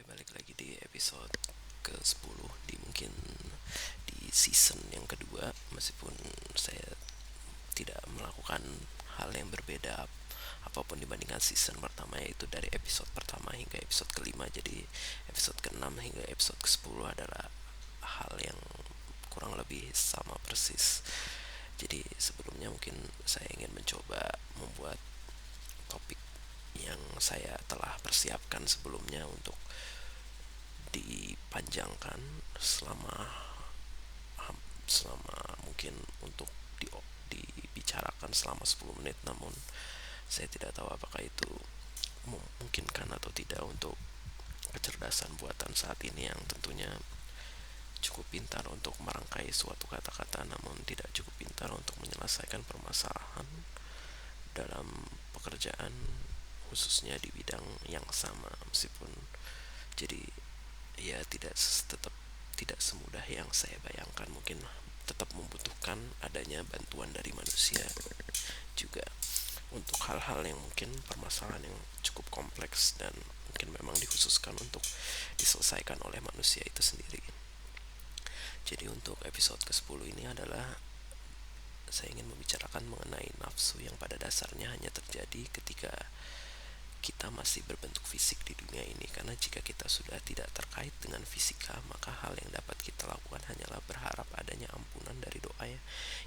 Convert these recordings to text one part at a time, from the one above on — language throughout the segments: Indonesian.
balik lagi di episode ke-10 di mungkin di season yang kedua, meskipun saya tidak melakukan hal yang berbeda apapun dibandingkan season pertama, yaitu dari episode pertama hingga episode kelima. Jadi episode ke-6 hingga episode ke-10 adalah hal yang kurang lebih sama persis. Jadi sebelumnya mungkin saya ingin mencoba membuat topik yang saya telah persiapkan sebelumnya untuk dipanjangkan selama selama mungkin untuk dibicarakan selama 10 menit, namun saya tidak tahu apakah itu memungkinkan atau tidak untuk kecerdasan buatan saat ini yang tentunya cukup pintar untuk merangkai suatu kata-kata namun tidak cukup pintar untuk menyelesaikan permasalahan dalam pekerjaan, khususnya di bidang yang sama. Meskipun jadi ya tetap tidak semudah yang saya bayangkan, mungkin tetap membutuhkan adanya bantuan dari manusia juga untuk hal-hal yang mungkin permasalahan yang cukup kompleks dan mungkin memang dikhususkan untuk diselesaikan oleh manusia itu sendiri. Jadi untuk episode ke-10 ini adalah saya ingin membicarakan mengenai nafsu yang pada dasarnya hanya terjadi ketika kita masih berbentuk fisik di dunia ini. Karena jika kita sudah tidak terkait dengan fisika, maka hal yang dapat kita lakukan hanyalah berharap adanya ampunan dari doa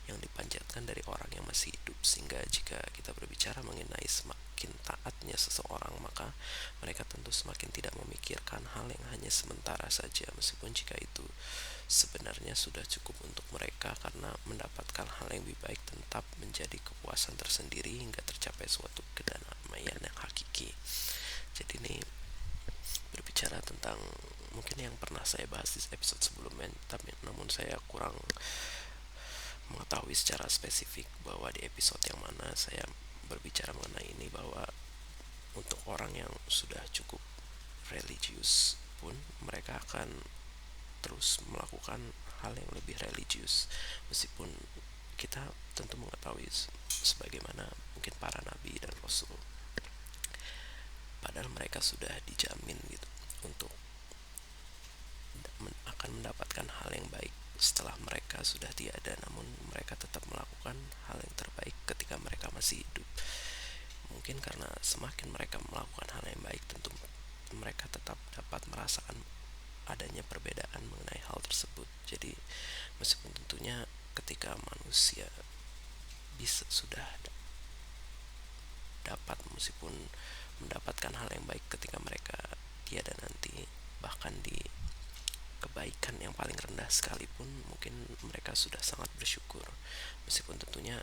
yang dipanjatkan dari orang yang masih hidup. Sehingga jika kita berbicara mengenai semakin taatnya seseorang, maka mereka tentu semakin tidak memikirkan hal yang hanya sementara saja, meskipun jika itu sebenarnya sudah cukup untuk mereka, karena mendapatkan hal yang lebih baik tetap menjadi kepuasan tersendiri hingga tercapai suatu kedamaian yang hakiki. Jadi ini berbicara tentang mungkin yang pernah saya bahas di episode sebelumnya, tapi namun saya kurang mengetahui secara spesifik bahwa di episode yang mana saya berbicara mengenai ini, bahwa untuk orang yang sudah cukup religius pun mereka akan terus melakukan hal yang lebih religius, meskipun kita tentu mengetahui sebagaimana mungkin para nabi dan rasul, padahal mereka sudah dijamin gitu untuk akan mendapatkan hal yang baik setelah mereka sudah tiada, namun mereka tetap melakukan hal yang terbaik ketika mereka masih hidup. Mungkin karena semakin mereka melakukan hal yang baik, tentu mereka tetap dapat merasakan adanya perbedaan mengenai hal tersebut. Jadi meskipun tentunya ketika manusia sudah dapat meskipun mendapatkan hal yang baik ketika mereka tiada nanti, bahkan di kebaikan yang paling rendah sekalipun mungkin mereka sudah sangat bersyukur, meskipun tentunya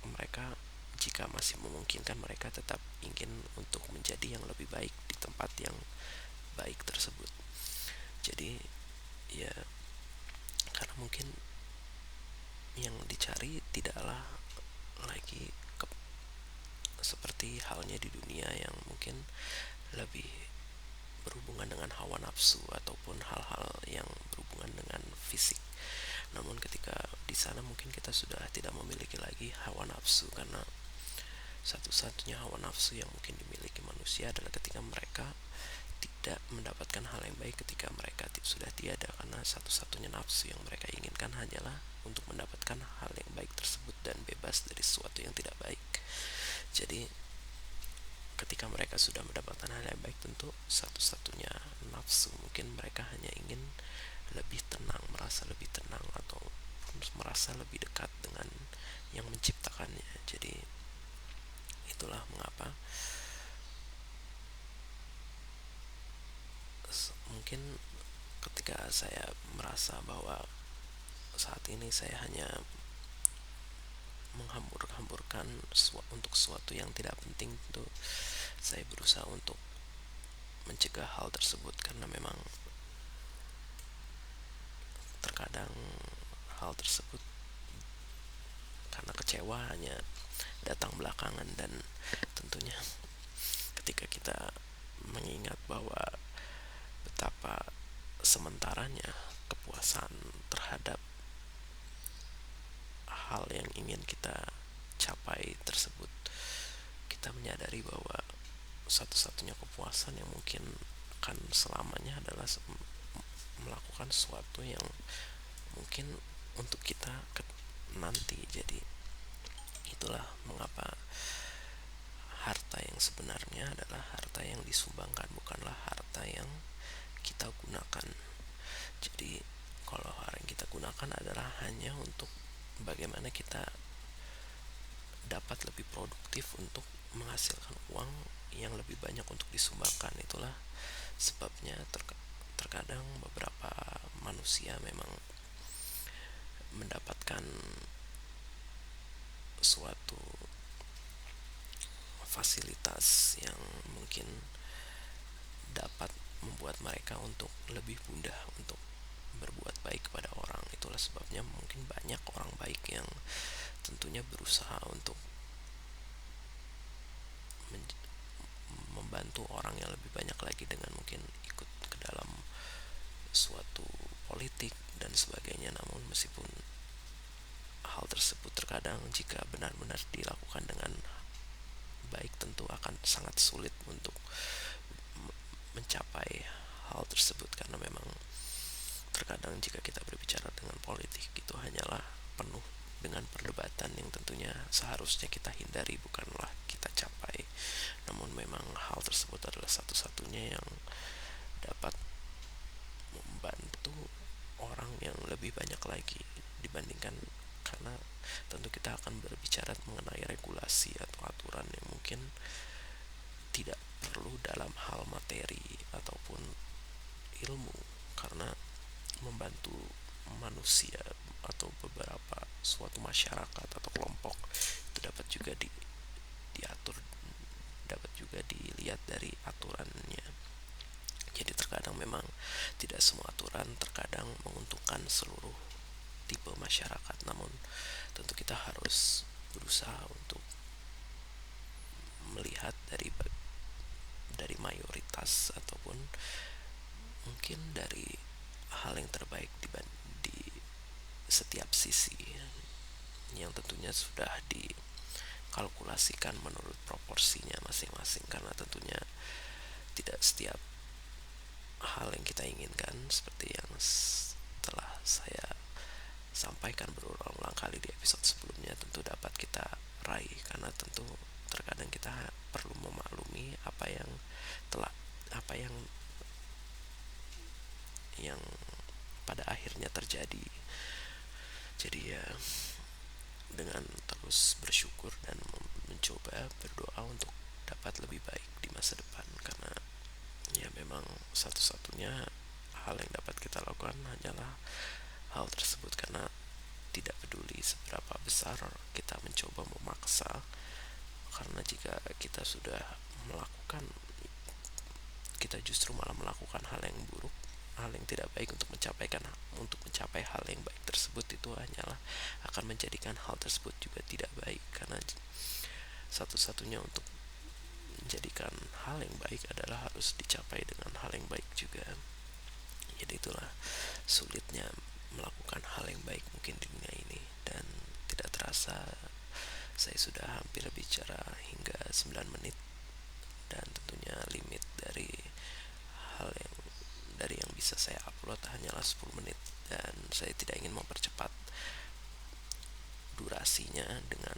mereka jika masih memungkinkan mereka tetap ingin untuk menjadi yang lebih baik di tempat yang baik tersebut. Jadi ya, karena mungkin yang dicari tidaklah lagi seperti halnya di dunia yang mungkin lebih berhubungan dengan hawa nafsu ataupun hal-hal yang berhubungan dengan fisik. Namun ketika di sana mungkin kita sudah tidak memiliki lagi hawa nafsu, karena satu-satunya hawa nafsu yang mungkin dimiliki manusia adalah ketika mereka tidak mendapatkan hal yang baik ketika mereka sudah tiada, karena satu-satunya nafsu yang mereka inginkan hanyalah untuk mendapatkan hal yang baik tersebut dan bebas dari sesuatu yang tidak baik. Jadi ketika mereka sudah mendapatkan hal yang baik, tentu satu-satunya nafsu mungkin mereka hanya ingin lebih tenang, merasa lebih tenang atau merasa lebih dekat dengan yang menciptakannya. Jadi itulah mengapa mungkin ketika saya merasa bahwa saat ini saya hanya menghambur-hamburkan untuk sesuatu yang tidak penting, tentu saya berusaha untuk mencegah hal tersebut, karena memang terkadang hal tersebut karena kecewa hanya datang belakangan, dan tentunya ketika kita mengingat bahwa betapa sementaranya kepuasan terhadap hal yang ingin kita capai tersebut, kita menyadari bahwa satu-satunya kepuasan yang mungkin akan selamanya adalah melakukan sesuatu yang mungkin untuk kita nanti. Jadi itulah mengapa harta yang sebenarnya adalah harta yang disumbangkan, bukanlah harta yang kita gunakan. Jadi kalau harta yang kita gunakan adalah hanya untuk bagaimana kita dapat lebih produktif untuk menghasilkan uang yang lebih banyak untuk disumbangkan. Itulah sebabnya terkadang beberapa manusia memang mendapatkan suatu fasilitas yang mungkin dapat membuat mereka untuk lebih mudah untuk berbuat baik kepada orang. Itulah sebabnya mungkin banyak orang baik yang tentunya berusaha untuk membantu orang yang lebih banyak lagi dengan mungkin ikut ke dalam suatu politik dan sebagainya. Namun meskipun hal tersebut terkadang jika benar-benar dilakukan dengan baik, tentu akan sangat sulit untuk mencapai hal tersebut, karena memang terkadang jika kita berbicara dengan politik itu hanyalah penuh dengan perdebatan yang tentunya seharusnya kita hindari, bukanlah kita capai. Namun memang hal tersebut adalah satu-satunya yang dapat membantu orang yang lebih banyak lagi dibandingkan, karena tentu kita akan berbicara mengenai regulasi atau aturan yang mungkin tidak perlu dalam hal materi ataupun ilmu, karena membantu manusia atau beberapa suatu masyarakat atau kelompok itu dapat juga diatur, dapat juga dilihat dari aturannya. Jadi terkadang memang tidak semua aturan terkadang menguntungkan seluruh tipe masyarakat, namun tentu kita harus berusaha untuk melihat dari mayoritas ataupun mungkin dari hal yang terbaik di setiap sisi yang tentunya sudah dikalkulasikan menurut proporsinya masing-masing, karena tentunya tidak setiap hal yang kita inginkan seperti yang telah saya sampaikan berulang-ulang kali di episode sebelumnya tentu dapat kita raih, karena tentu terkadang kita perlu memaklumi apa yang pada akhirnya terjadi. Jadi ya, dengan terus bersyukur dan mencoba berdoa untuk dapat lebih baik di masa depan, karena ya memang satu-satunya hal yang dapat kita lakukan hanyalah hal tersebut, karena tidak peduli seberapa besar kita mencoba memaksa, karena jika kita sudah melakukan, kita justru malah melakukan hal yang buruk, hal yang tidak baik untuk mencapai hal yang baik tersebut, itu hanyalah akan menjadikan hal tersebut juga tidak baik, karena satu-satunya untuk menjadikan hal yang baik adalah harus dicapai dengan hal yang baik juga. Jadi itulah sulitnya melakukan hal yang baik mungkin di dunia ini, dan tidak terasa saya sudah hampir bicara hingga 9 menit, dan tentunya limit dari yang bisa saya upload hanyalah 10 menit, dan saya tidak ingin mempercepat durasinya dengan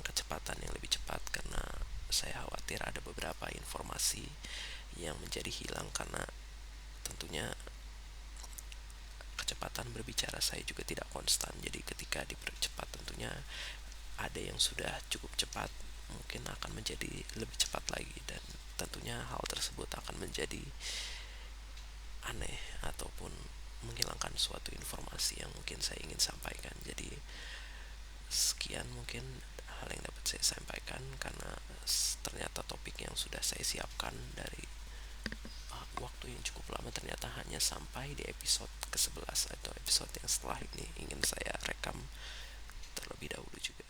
kecepatan yang lebih cepat, karena saya khawatir ada beberapa informasi yang menjadi hilang, karena tentunya kecepatan berbicara saya juga tidak konstan. Jadi ketika dipercepat tentunya ada yang sudah cukup cepat mungkin akan menjadi lebih cepat lagi, dan tentunya hal tersebut akan menjadi aneh ataupun menghilangkan suatu informasi yang mungkin saya ingin sampaikan. Jadi sekian mungkin hal yang dapat saya sampaikan, karena ternyata topik yang sudah saya siapkan dari waktu yang cukup lama ternyata hanya sampai di episode ke-11 atau episode yang setelah ini ingin saya rekam terlebih dahulu juga.